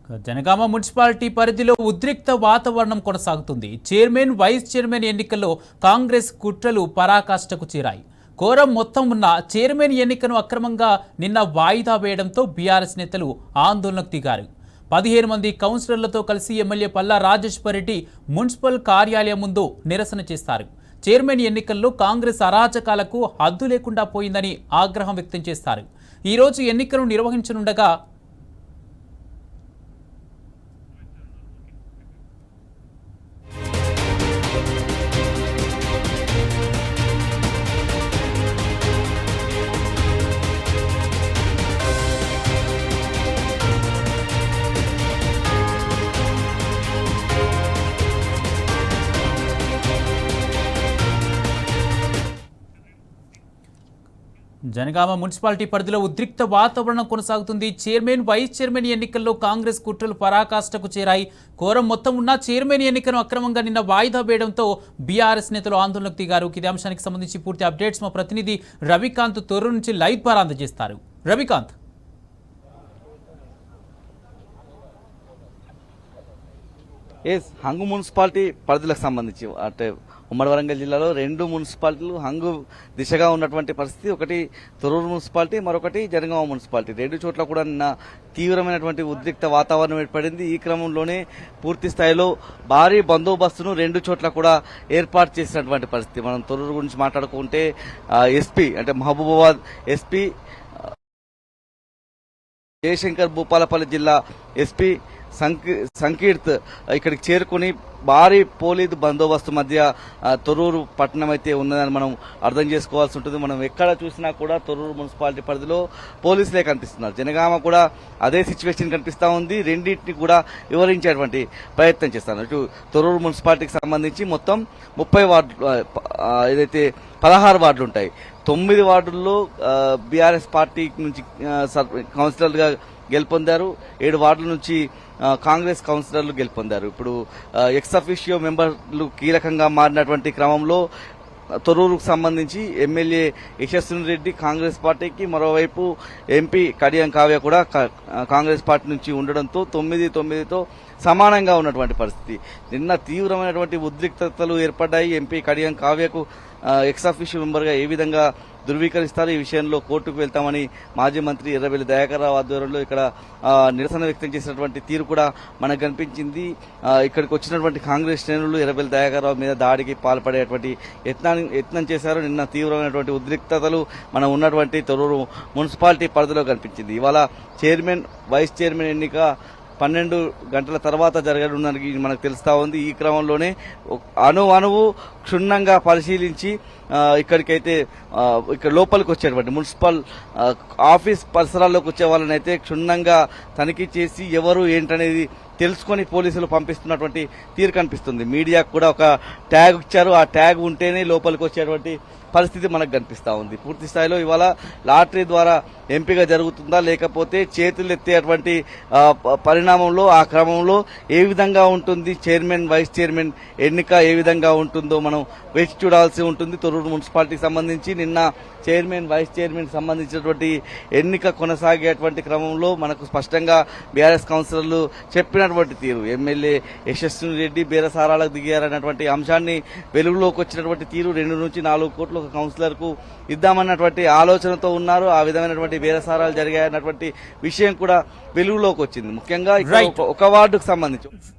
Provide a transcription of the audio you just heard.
Janagama municipality పరిధిలో ఉద్రిక్త వాతావరణం కొనసాగుతుంది. చైర్మన్, వైస్ చైర్మన్ ఎన్నికల్లో కాంగ్రెస్ కుట్రలు పరాకాష్ఠకు చేరాయి. కోరం మొత్తం ఉన్న చైర్మన్ ఎన్నికను అక్రమంగా నిన్న వాయిదా వేయడంతో బీఆర్ఎస్ నేతలు ఆందోళనకు దిగారు. 15 మంది కౌన్సిలర్లతో కలిసి ఎమ్మెల్యే పల్లా రాజేశ్వర్ రెడ్డి మున్సిపల్ కార్యాలయం ముందు నిరసన చేస్తారు. చైర్మన్ ఎన్నికల్లో కాంగ్రెస్ అరాచకాలకు హద్దు లేకుండా పోయిందని ఆగ్రహం వ్యక్తం చేస్తారు. ఈ రోజు ఎన్నికలు నిర్వహించనుండగా జనగామ మున్సిపాలిటీ పరిధిలో ఉద్రిక్త వాతావరణం కొనసాగుతుంది. చైర్మన్, వైస్ చైర్మన్ ఎన్నికల్లో కాంగ్రెస్ కుట్రలు పరాకాష్ఠకు చేరాయి. కోరం మొత్తం ఉన్న చైర్మన్ ఎన్నికను అక్రమంగా నిన్న వాయిదా వేయడంతో బీఆర్ఎస్ నేతలు ఆందోళనకు దిగారు. ఇదే అంశానికి సంబంధించి పూర్తి అప్డేట్స్ మా ప్రతినిధి రవికాంత్ తొర్రూరు నుంచి లైవ్ ద్వారా అందజేస్తారు. రవికాంత్, హంగు మున్సిపాలిటీ పరిధులకు సంబంధించి అంటే ఉమ్మడి వరంగల్ జిల్లాలో 2 మున్సిపాలిటీలు హంగు దిశగా ఉన్నటువంటి పరిస్థితి. ఒకటి తొర్రూరు మున్సిపాలిటీ, మరొకటి జనగామ మున్సిపాలిటీ. 2 చోట్ల కూడా నిన్న తీవ్రమైనటువంటి ఉద్రిక్త వాతావరణం ఏర్పడింది. ఈ క్రమంలోనే పూర్తి స్థాయిలో భారీ బందోబస్తును 2 చోట్ల కూడా ఏర్పాటు చేసినటువంటి పరిస్థితి. మనం తొర్రూరు గురించి మాట్లాడుకుంటే ఎస్పీ అంటే మహబూబాబాద్ ఎస్పీ జయశంకర్, భూపాలపల్లి జిల్లా ఎస్పీ సంకీర్త్ ఇక్కడికి చేరుకుని భారీ పోలీసు బందోబస్తు మధ్య తొర్రూరు పట్టణం అయితే ఉన్నదని మనం అర్థం చేసుకోవాల్సి ఉంటుంది. మనం ఎక్కడ చూసినా కూడా తొర్రూరు మున్సిపాలిటీ పరిధిలో పోలీసులే కనిపిస్తున్నారు. జనగామ కూడా అదే సిచ్యువేషన్ కనిపిస్తూ ఉంది. రెండింటిని కూడా వివరించేటువంటి ప్రయత్నం చేస్తాను. ఇటు తొర్రూరు మున్సిపాలిటీకి సంబంధించి మొత్తం 30 వార్డులు, ఏదైతే 16 వార్డులు ఉంటాయి. 9 వార్డుల్లో బీఆర్ఎస్ పార్టీ నుంచి కౌన్సిలర్గా గెలుపొందారు. 7 వార్డుల నుంచి కాంగ్రెస్ కౌన్సిలర్లు గెలుపొందారు. ఇప్పుడు ఎక్స్ అఫీషియో మెంబర్లు కీలకంగా మారినటువంటి క్రమంలో తొర్రూరుకు సంబంధించి ఎమ్మెల్యే యశస్విని రెడ్డి కాంగ్రెస్ పార్టీకి, మరోవైపు ఎంపీ కడియం కావ్య కూడా కాంగ్రెస్ పార్టీ నుంచి ఉండడంతో 9-9తో సమానంగా ఉన్నటువంటి పరిస్థితి. నిన్న తీవ్రమైనటువంటి ఉద్రిక్తతలు ఏర్పడ్డాయి. ఎంపీ కడియం కావ్యకు ఎక్స్ అఫీషియో మెంబర్గా ఏ విధంగా ధృవీకరిస్తారు, ఈ విషయంలో కోర్టుకు వెళ్తామని మాజీ మంత్రి ఎర్రబెల్లి దయాకర్ రావు ఆధ్వర్యంలో ఇక్కడ నిరసన వ్యక్తం చేసినటువంటి తీరు కూడా మనకు కనిపించింది. ఇక్కడికి వచ్చినటువంటి కాంగ్రెస్ శ్రేణులు ఎర్రబెల్లి దయాకర్ రావు మీద దాడికి పాల్పడేటువంటి యత్నం చేశారు. నిన్న తీవ్రమైనటువంటి ఉద్రిక్తతలు మనం ఉన్నటువంటి తొర్రూరు మున్సిపాలిటీ పరిధిలో కనిపించింది. ఇవాళ చైర్మన్, వైస్ చైర్మన్ ఎన్నిక 12 గంటల తర్వాత జరగనున్నది మనకు తెలుస్తా ఉంది. ఈ క్రమంలోనే అణువు క్షుణ్ణంగా పరిశీలించి ఇక్కడికైతే ఇక్కడ లోపలికి వచ్చేటువంటి మున్సిపల్ ఆఫీస్ పరిసరాల్లోకి వచ్చే వాళ్ళని అయితే క్షుణ్ణంగా తనిఖీ చేసి ఎవరు ఏంటనేది తెలుసుకొని పోలీసులు పంపిస్తున్నటువంటి తీరు కనిపిస్తుంది. మీడియాకు కూడా ఒక ట్యాగ్ ఇచ్చారు. ఆ ట్యాగ్ ఉంటేనే లోపలికి వచ్చేటువంటి పరిస్థితి మనకు కనిపిస్తూ ఉంది. పూర్తి స్థాయిలో ఇవాళ లాటరీ ద్వారా ఎంపిక జరుగుతుందా, లేకపోతే చేతులు ఎత్తేటువంటి పరిణామంలో ఆ క్రమంలో ఏ విధంగా ఉంటుంది చైర్మన్, వైస్ చైర్మన్ ఎన్నిక ఏ విధంగా ఉంటుందో మనం వేచి చూడాల్సి ఉంటుంది. తొర్రూరు మున్సిపాలిటీకి సంబంధించి నిన్న చైర్మన్, వైస్ చైర్మన్ సంబంధించినటువంటి ఎన్నిక కొనసాగేటువంటి క్రమంలో మనకు స్పష్టంగా బీఆర్ఎస్ కౌన్సిలర్లు చెప్పినటువంటి తీరు, ఎమ్మెల్యే యశస్విని రెడ్డి బేరసారాలకు దిగారన్నటువంటి అంశాన్ని వెలుగులోకి వచ్చినటువంటి తీరు, 2 నుంచి 4 కోట్లు ఒక కౌన్సిలర్ కు ఇద్దామన్నటువంటి ఆలోచనతో ఉన్నారు. ఆ విధమైనటువంటి బేరసారాలు జరిగాయన్నటువంటి విషయం కూడా వెలుగులోకి వచ్చింది. ముఖ్యంగా ఒక వార్డుకు సంబంధించి